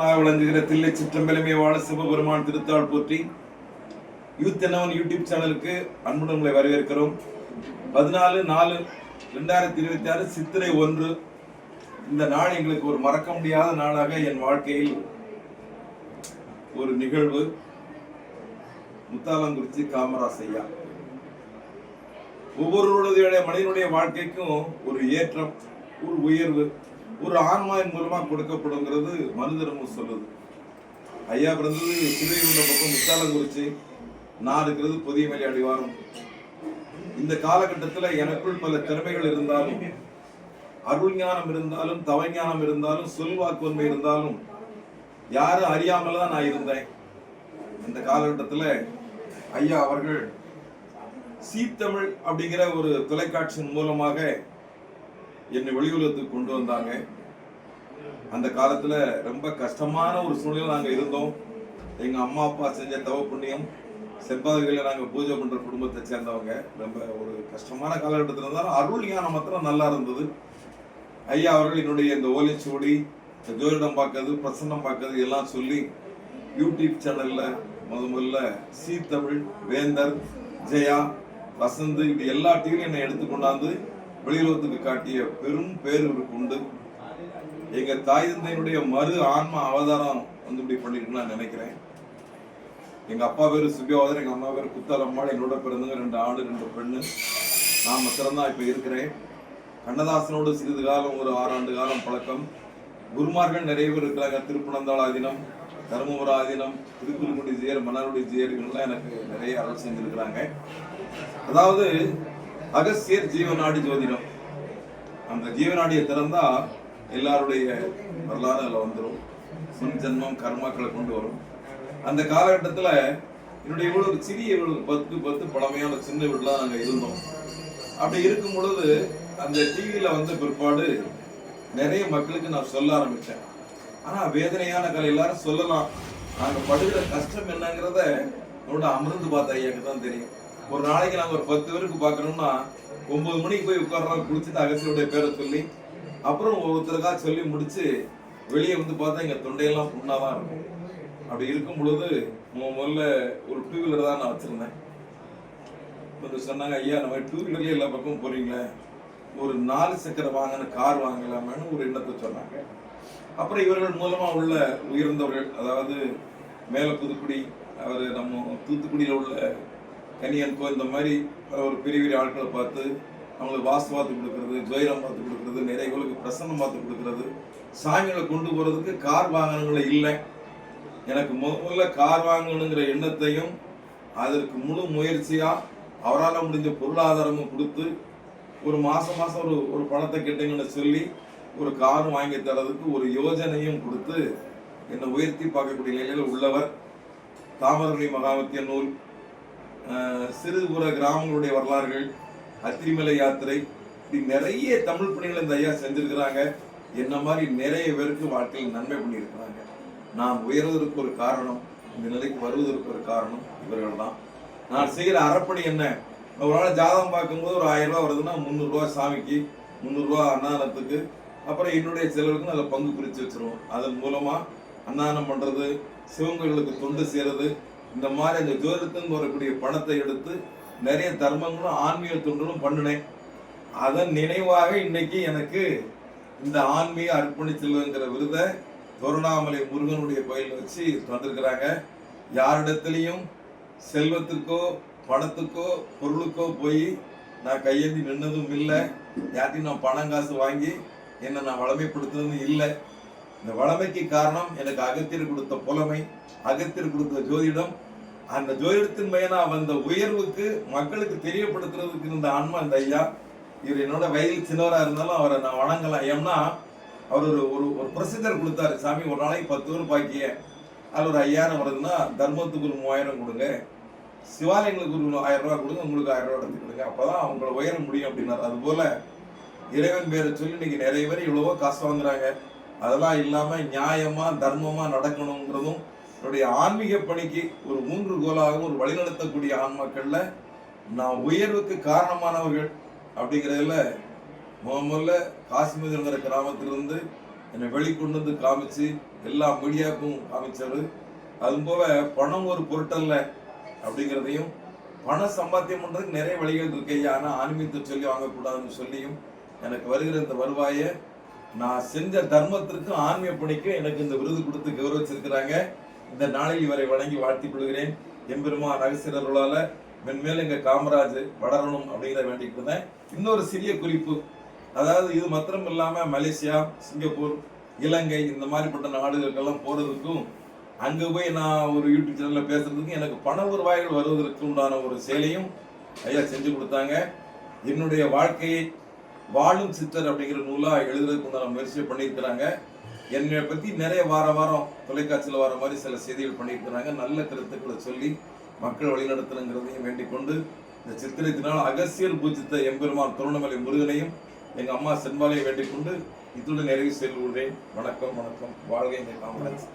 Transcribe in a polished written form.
விளங்குகிற தில்லை சிற்றம்பலமே வாழ சிவபெருமான் திருத்தாள் போற்றி youth என்னவன் YouTube சேனலுக்கு அன்புடன் உங்களை வரவேற்கிறோம். 14/4/2026 சித்திரை 1 இந்த நாள் எங்களுக்கு ஒரு மறக்க முடியாத நாளாக என் வாழ்க்கையில் ஒரு நிகழ்வு. முத்தாலங்குறிச்சி காமராஜ் ஐயா. ஒவ்வொருவருடைய மனிதனுடைய வாழ்க்கைக்கும் ஒரு ஏற்றம், ஒரு உயர்வு, ஒரு ஆன்மாவின் மூலமா கொடுக்கப்படுங்கிறது மனு தர்மம் சொல்லுது. ஐயா பிறந்தது சிறுவைகுண்ட பக்கம் முத்தாலங்குறிச்சி, நான் இருக்கிறது பொதியமலை அடிவாரம். இந்த காலகட்டத்தில் எனக்குள் பல திறமைகள் இருந்தாலும், அருள் ஞானம் இருந்தாலும், தவஞானம் இருந்தாலும், சொல்வாக்குவன்மை இருந்தாலும் யாரும் அறியாமல் தான் நான் இருந்தேன். இந்த காலகட்டத்தில் ஐயா அவர்கள் சீத்தமிழ் அப்படிங்கிற ஒரு தொலைக்காட்சியின் மூலமாக என்னை வெளியுலகத்துக்கு கொண்டு வந்தாங்க. அந்த காலத்துல ரொம்ப கஷ்டமான ஒரு சூழ்நிலை நாங்க இருந்தோம். எங்க அம்மா அப்பா செஞ்ச தவ புண்ணியம், செவ்வாய்களில் நாங்க பூஜை பண்ற குடும்பத்தை சேர்ந்தவங்க. ரொம்ப ஒரு கஷ்டமான காலகட்டத்தில் இருந்தாலும் அருள் ஞானம் மாத்திரம் நல்லா இருந்தது. ஐயா அவர்கள் என்னுடைய இந்த ஓலைச்சுவடி, ஜோதிடம் பார்க்கறது, பிரசன்னம் பார்க்கறது எல்லாம் சொல்லி யூடியூப் சேனல்ல முதல்ல சீத்தமிழ், வேந்தர், ஜெயா, வசந்த் இப்படி எல்லா டிவியும் என்னை எடுத்துக்கொண்டாந்து வெளியுலகத்துக்கு காட்டிய பெரும் பேர் இவருக்கு உண்டு. எங்க தாய் தந்தையினுடைய மறு ஆன்ம அவதாரம் வந்து இப்படி பண்ணிருக்குன்னு நான் நினைக்கிறேன். எங்க அப்பா பேரு சுபியாவதர், எங்க அம்மா பேரு குத்தாலம்மாள். என்னோட பிறந்தவங்க 2 ஆணு 2 பெண்ணு. நான் மாத்திரம்தான் இப்ப இருக்கிறேன். கண்ணதாசனோடு சிறிது காலம், ஒரு 6 ஆண்டு காலம் பழக்கம். குருமார்கள் நிறைய பேர் இருக்கிறாங்க. திருப்பனந்தாள் ஆதீனம், தருமபுர ஆதீனம், திருக்குறுங்குடி ஜியர், மன்னார்குடி ஜியர், இவங்கெல்லாம் எனக்கு நிறைய அருள் செஞ்சிருக்கிறாங்க. அதாவது அகஸ்தியர் ஜீவநாடி ஜோதிடம், அந்த ஜீவநாடியை திறந்தா எல்லாருடைய வரலாறு அதில் வந்துடும். முன் ஜென்மம் கர்மாக்களை கொண்டு வரும். அந்த காலகட்டத்தில் என்னுடைய இவ்வளவு சிறிய, இவ்வளவு 10 பழமையான சின்ன வீடுலாம் நாங்கள் இருந்தோம். அப்படி இருக்கும் பொழுது அந்த டிவியில் வந்த பிற்பாடு நிறைய மக்களுக்கு நான் சொல்ல ஆரம்பித்தேன். ஆனால் வேதனையான கலை எல்லாரும் சொல்லலாம், நாங்கள் படுகிற கஷ்டம் என்னங்கிறத என்னோட அமிர்ந்து பார்த்த ஐயாக்கு தான் தெரியும். ஒரு நாளைக்கு நாங்கள் ஒரு 10 பேருக்கு பார்க்கணும்னா 9 மணிக்கு போய் உட்கார்றோம், குளிச்சுட்டு அகசியோடைய பேரை சொல்லி அப்புறம் ஒருத்தருக்காக சொல்லி முடிச்சு வெளியே வந்து பார்த்தா எங்கள் தொண்டையெல்லாம் புண்ணாதான் இருக்கும். அப்படி இருக்கும் பொழுது முதல்ல ஒரு 2 வீலர் தான் நான் வச்சிருந்தேன். கொஞ்சம் சொன்னாங்க, ஐயா நம்ம 2 வீலர்லேயே எல்லா பக்கமும் போறீங்களே, ஒரு 4 சக்கர வாங்கின கார் வாங்கலாமேன்னு ஒரு எண்ணத்தை சொன்னாங்க. அப்புறம் இவர்கள் மூலமா உள்ள உயர்ந்தவர்கள், அதாவது மேல புதுக்குடி, அவர் நம்ம தூத்துக்குடியில் உள்ள கனியன்கோ, இந்த மாதிரி ஒரு பெரிய பெரிய ஆட்களை பார்த்து அவங்களுக்கு வாஸ்து பார்த்து கொடுக்கறது, ஜோயிரம் பார்த்து கொடுக்கறது, நிறைய பேருக்கு பிரசன்னம் பார்த்து கொடுக்கறது, சாமிகளை கொண்டு போறதுக்கு கார் வாங்கணுங்களே இல்லை. எனக்கு முதல்ல கார் வாங்கணுங்கிற எண்ணத்தையும் அதற்கு முழு முயற்சியா அவரால் முடிஞ்ச பொருளாதாரமும் கொடுத்து ஒரு மாசம் ஒரு பணத்தை கேட்டீங்கன்னு சொல்லி ஒரு கார் வாங்கி தரதுக்கு ஒரு யோஜனையும் கொடுத்து என்னை உயர்த்தி பார்க்கக்கூடிய நிலையில் உள்ளவர். தாமரவணி மகாமத்திய நூல், சிறுபுற கிராமங்களுடைய வரலாறுகள், அத்திரிமலை யாத்திரை, இப்படி நிறைய தமிழ் பணிகளை இந்த ஐயா செஞ்சிருக்கிறாங்க. என்ன மாதிரி நிறைய பேருக்கு வாழ்க்கையில் நன்மை பண்ணியிருக்கிறாங்க. நான் உயர்வதற்கு ஒரு காரணம், இந்த நிலைக்கு வருவதற்கு ஒரு காரணம் இவர்கள் தான். நான் செய்கிற அறப்பணி என்ன, ஒரு நாள் ஜாதகம் பார்க்கும்போது ஒரு 1000 ரூபா வருதுன்னா 300 ரூபா சாமிக்கு, 300 ரூபா அன்னதானத்துக்கு, அப்புறம் என்னுடைய செலவுக்கு அதில் பங்கு பிரித்து வச்சிருவோம். அதன் மூலமா அன்னதானம் பண்றது, சிவங்களுக்கு தொண்டு செய்யறது, இந்த மாதிரி அந்த ஜோதிடத்துன்னு வரக்கூடிய பணத்தை எடுத்து நிறைய தர்மங்களும் ஆன்மீக தொண்டுகளும் பண்ணினேன். அதன் நினைவாக இன்னைக்கு எனக்கு இந்த ஆன்மீக அர்ப்பணி செல்வங்கிற விருதை திருவண்ணாமலை முருகனுடைய கோயில் வச்சு தந்திருக்கிறாங்க. யாரிடத்திலையும் செல்வத்திற்கோ பணத்துக்கோ பொருளுக்கோ போய் நான் கையேந்தி நின்னதும் இல்லை. யார்ட்டையும் நான் பணம் காசு வாங்கி என்னை நான் வளமைப்படுத்துனதும் இல்லை. இந்த வளமைக்கு காரணம் எனக்கு அகத்தியர் கொடுத்த புலமை, அகத்தியர் கொடுத்த ஜோதிடம். அந்த ஜோதிடத்தின் மேனா வந்த உயர்வுக்கு மக்களுக்கு தெரியப்படுத்துறதுக்கு இருந்த ஆன்மா இந்த ஐயா. இவர் என்னோட வயதில் சின்னவராக இருந்தாலும் அவரை நான் வணங்கலாம். ஏன்னா அவர் ஒரு பிரசித்தர் கொடுத்தாரு, சாமி ஒரு நாளைக்கு 10 பேர் பாக்கிய அதில் ஒரு 5000 வருதுன்னா தர்மத்துக்கு ஒரு 3000 கொடுங்க, சிவாலயங்களுக்கு ஒரு 1000 ரூபா கொடுங்க, உங்களுக்கு 1000 ரூபா எடுத்து கொடுங்க, அப்போதான் அவங்கள உயர முடியும் அப்படின்னாரு. அதுபோல இறைவன் பேரை சொல்லி இன்னைக்கு நிறைய பேர் இவ்வளவோ காசு வாங்குறாங்க. அதெல்லாம் இல்லாம நியாயமா தர்மமா நடக்கணுங்கிறதும் என்னுடைய ஆன்மீக பணிக்கு ஒரு 3 கோலாகவும் ஒரு வழிநடத்தக்கூடிய ஆன்மாக்கள்ல நான் உயர்வுக்கு காரணமானவர்கள் அப்படிங்கிறதுல முதல்ல காசிமீதுங்கிற கிராமத்திலிருந்து என்னை வெளிக்கொண்டு வந்து காமிச்சு எல்லா மீடியாவுக்கும் காமிச்சவர். அதுவும் போக பணம் ஒரு பொருட்டல்ல அப்படிங்கிறதையும், பண சம்பாத்தியம் பண்றதுக்கு நிறைய வழிகள் இருக்கு ஐயா, ஆனால் ஆன்மீகத்தை சொல்லி வாங்கக்கூடாதுன்னு சொல்லியும் எனக்கு வருகிற இந்த வருவாயை நான் செஞ்ச தர்மத்திற்கும் ஆன்மீக பணிக்கும் எனக்கு இந்த விருது கொடுத்து கௌரவிச்சிருக்கிறாங்க. இந்த நாளில் இவரை வணங்கி வாழ்த்திக் கொள்கிறேன். எம்பெருமான் ரகசியர்களால மென்மேல் எங்க காமராஜ் வளரணும் அப்படிங்கிற வேண்டிட்டு இருந்தேன். இன்னொரு சிறிய குறிப்பு, அதாவது இது மாத்திரம் இல்லாம மலேசியா, சிங்கப்பூர், இலங்கை இந்த மாதிரிப்பட்ட நாடுகளுக்கெல்லாம் போறதுக்கும், அங்க போய் நான் ஒரு யூடியூப் சேனல்ல பேசுறதுக்கும் எனக்கு பண வருவாய்கள் வருவதற்கு உண்டான ஒரு செயலையும் ஐயா செஞ்சு கொடுத்தாங்க. என்னுடைய வாழ்க்கையை வாழும் சித்தர் அப்படிங்கிற நூலா எழுதுறதுக்கு உண்டான முயற்சியை பண்ணியிருக்கிறாங்க. என்னை பத்தி நிறைய வாரம் தொலைக்காட்சியில் வர மாதிரி சில செய்திகள் பண்ணியிருக்கிறாங்க. நல்ல கருத்துக்களை சொல்லி மக்கள் வழிநடத்தணுங்கிறதையும் வேண்டிக் கொண்டு, இந்த சித்திரை திருநாள் அகசியர் பூஜித்த எம்பெருமான் திருவண்ணாமலை முருகனையும் எங்க அம்மா சென்பாலையும் வேண்டிக் கொண்டு இத்துடன் நிறைவு செய்து கொள்கிறேன். வணக்கம். வாழ்க எங்கள் காமராஜ்.